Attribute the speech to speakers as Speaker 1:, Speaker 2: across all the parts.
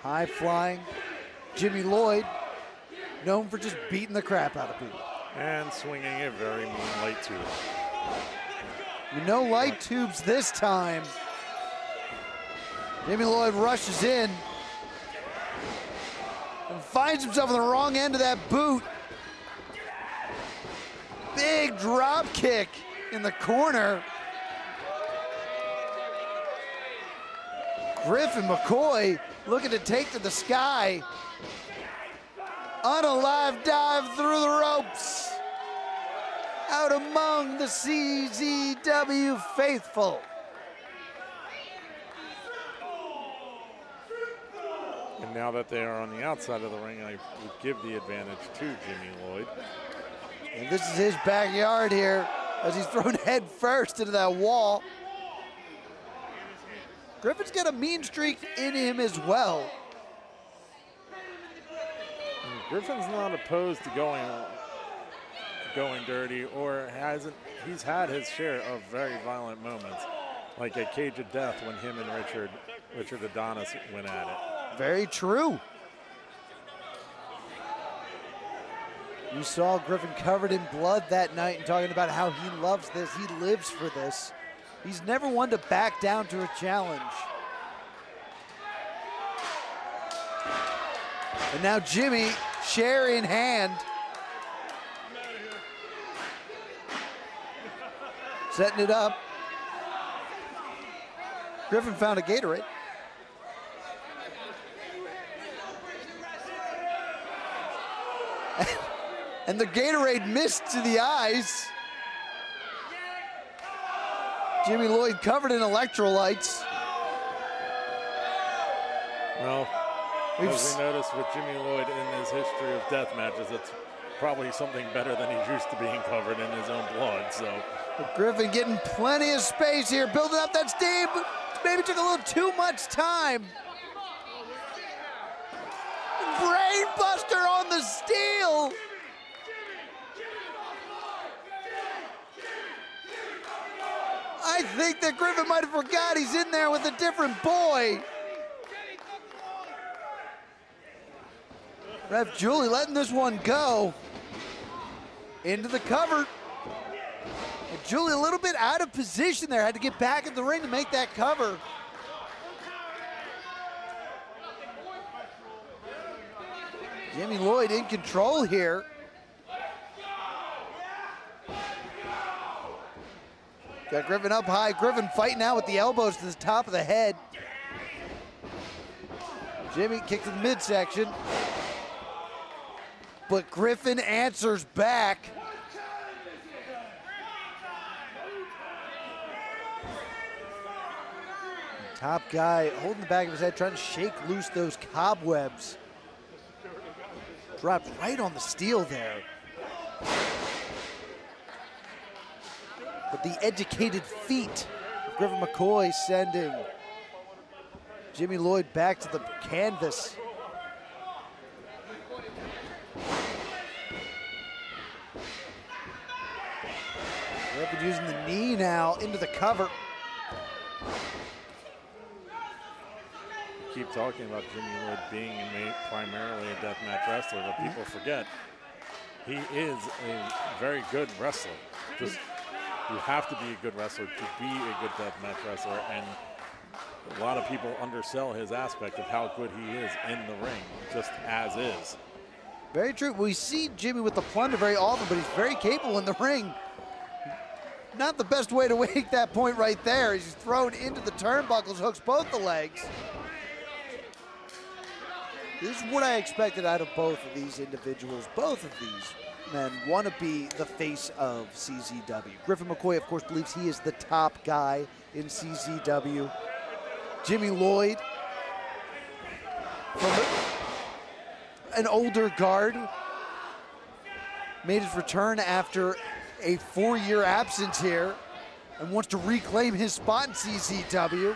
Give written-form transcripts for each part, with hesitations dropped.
Speaker 1: High-flying Jimmy Lloyd, known for just beating the crap out of people.
Speaker 2: And swinging a very mean light tube.
Speaker 1: No light tubes this time. Jimmy Lloyd rushes in and finds himself on the wrong end of that boot. Big drop kick in the corner. Griffin McCoy looking to take to the sky. Unalive dive through the ropes. Out among the CZW faithful.
Speaker 2: And now that they are on the outside of the ring, I would give the advantage to Jimmy Lloyd.
Speaker 1: And this is his backyard here as he's thrown head first into that wall. Griffin's got a mean streak in him as well.
Speaker 2: And Griffin's not opposed to going dirty, or he's had his share of very violent moments, like a Cage of Death when him and Richard Adonis went at it.
Speaker 1: Very true. You saw Griffin covered in blood that night and talking about how he loves this, he lives for this. He's never one to back down to a challenge. And now Jimmy, chair in hand. Setting it up. Griffin found a Gatorade. And the Gatorade missed to the eyes. Jimmy Lloyd covered in electrolytes.
Speaker 2: Well, as we noticed with Jimmy Lloyd in his history of death matches, it's probably something better than he's used to being covered in his own blood, so.
Speaker 1: But Griffin getting plenty of space here, building up that steam. Maybe took a little too much time. Brain buster on the steel. I think that Griffin might have forgot he's in there with a different boy. Ref Julie letting this one go. Into the cover. And Julie a little bit out of position there. Had to get back in the ring to make that cover. Jimmy Lloyd in control here. Got Griffin up high. Griffin fighting out with the elbows to the top of the head. Jimmy kicked to the midsection. But Griffin answers back. Top guy holding the back of his head, trying to shake loose those cobwebs. Dropped right on the steel there. But the educated feet of Griffin McCoy sending Jimmy Lloyd back to the canvas. Griffin using the knee now into the cover.
Speaker 2: We keep talking about Jimmy Lloyd being primarily a deathmatch wrestler, but people forget he is a very good wrestler. You have to be a good wrestler to be a good deathmatch wrestler, and a lot of people undersell his aspect of how good he is in the ring, just as is.
Speaker 1: Very true. We see Jimmy with the plunder very often, but he's very capable in the ring. Not the best way to make that point right there. He's thrown into the turnbuckles, hooks both the legs. This is what I expected out of both of these individuals. Both of these men want to be the face of CZW. Griffin McCoy, of course, believes he is the top guy in CZW. Jimmy Lloyd, from an older guard, made his return after a 4-year absence here and wants to reclaim his spot in CZW.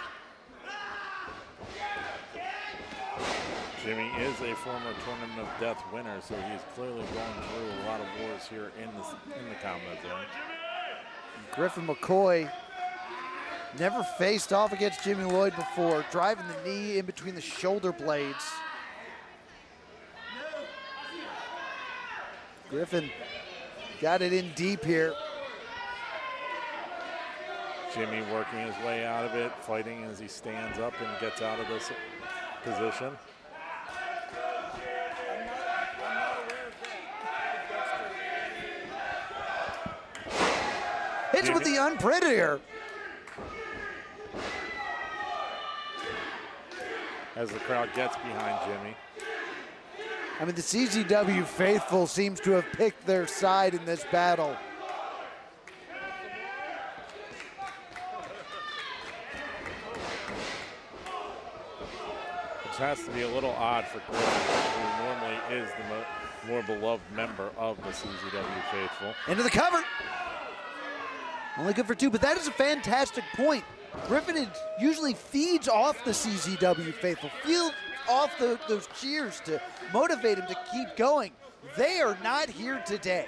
Speaker 2: Jimmy is a former Tournament of Death winner, so he's clearly going through a lot of wars here in the combat zone.
Speaker 1: Griffin McCoy Never faced off against Jimmy Lloyd before, driving the knee in between the shoulder blades. Griffin got it in deep here.
Speaker 2: Jimmy working his way out of it, fighting as he stands up and gets out of this position.
Speaker 1: Hits with the unprinted here.
Speaker 2: As the crowd gets behind Jimmy.
Speaker 1: I mean, the CZW faithful seems to have picked their side in this battle.
Speaker 2: Which has to be a little odd for Griffin, who normally is the more beloved member of the CZW faithful.
Speaker 1: Into the cover. Only good for two, but that is a fantastic point. Griffin usually feeds off the CZW faithful, feeds off those cheers to motivate him to keep going. They are not here today.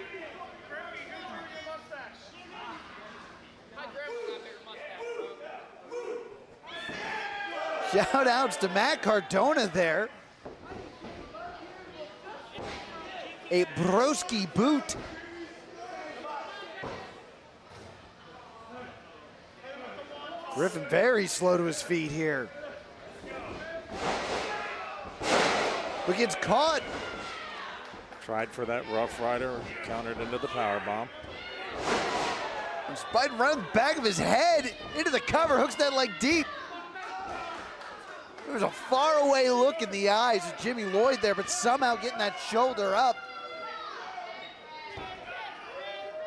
Speaker 1: Shout outs to Matt Cardona there. A broski boot. Griffin very slow to his feet here. But gets caught.
Speaker 2: Tried for that Rough Rider, countered into the power bomb.
Speaker 1: And spied right on the back of his head into the cover, hooks that leg deep. There was a faraway look in the eyes of Jimmy Lloyd there, but somehow getting that shoulder up.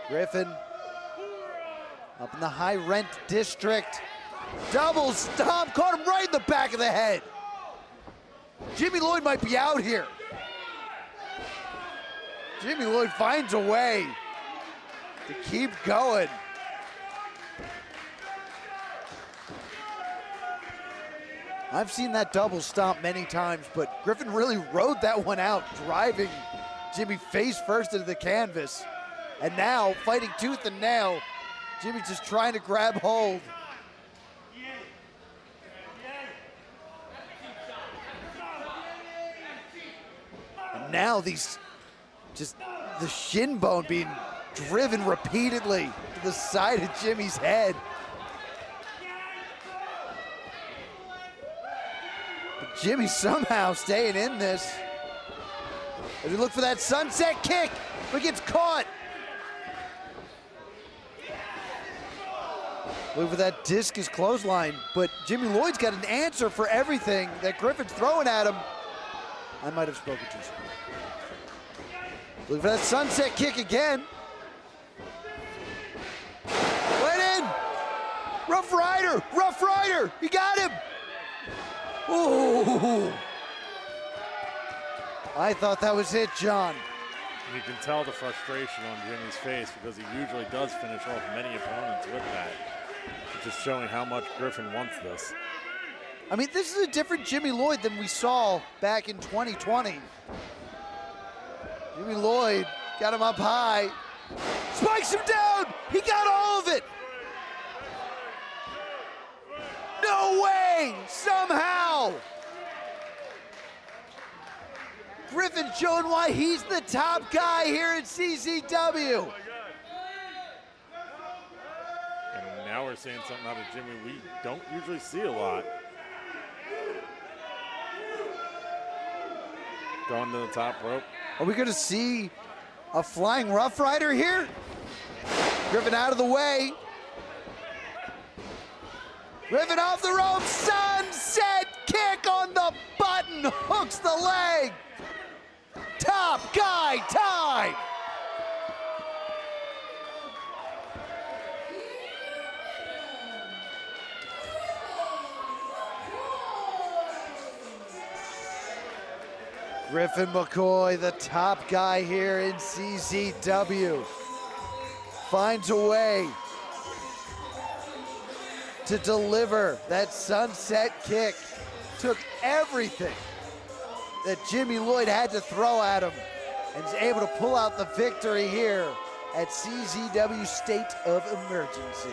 Speaker 1: Griffin up in the high rent district. Double stomp, caught him right in the back of the head. Jimmy Lloyd might be out here. Jimmy Lloyd finds a way to keep going. I've seen that double stomp many times, but Griffin really rode that one out, driving Jimmy face first into the canvas. And now, fighting tooth and nail, Jimmy's just trying to grab hold. And now just the shin bone being driven repeatedly to the side of Jimmy's head. But Jimmy somehow staying in this. As we look for that sunset kick, but gets caught. Look for that discus clothesline, but Jimmy Lloyd's got an answer for everything that Griffin's throwing at him. I might have spoken too soon. Look for that sunset kick again. Went in. Rough Rider, he got him. Ooh. I thought that was it, John.
Speaker 2: You can tell the frustration on Jimmy's face because he usually does finish off many opponents with that. Just showing how much Griffin wants this.
Speaker 1: I mean, this is a different Jimmy Lloyd than we saw back in 2020. Jimmy Lloyd got him up high, spikes him down, he got all of it. No way, somehow. Griffin showing why he's the top guy here at CZW.
Speaker 2: And now we're seeing something out of Jimmy we don't usually see a lot. Going to the top rope.
Speaker 1: Are we gonna see a flying Rough Rider here? Griffin out of the way. Griffin off the rope, sunset kick on the button, hooks the leg. Top guy time. Griffin McCoy, the top guy here in CZW, finds a way to deliver that sunset kick. Took everything that Jimmy Lloyd had to throw at him and is able to pull out the victory here at CZW State of Emergency.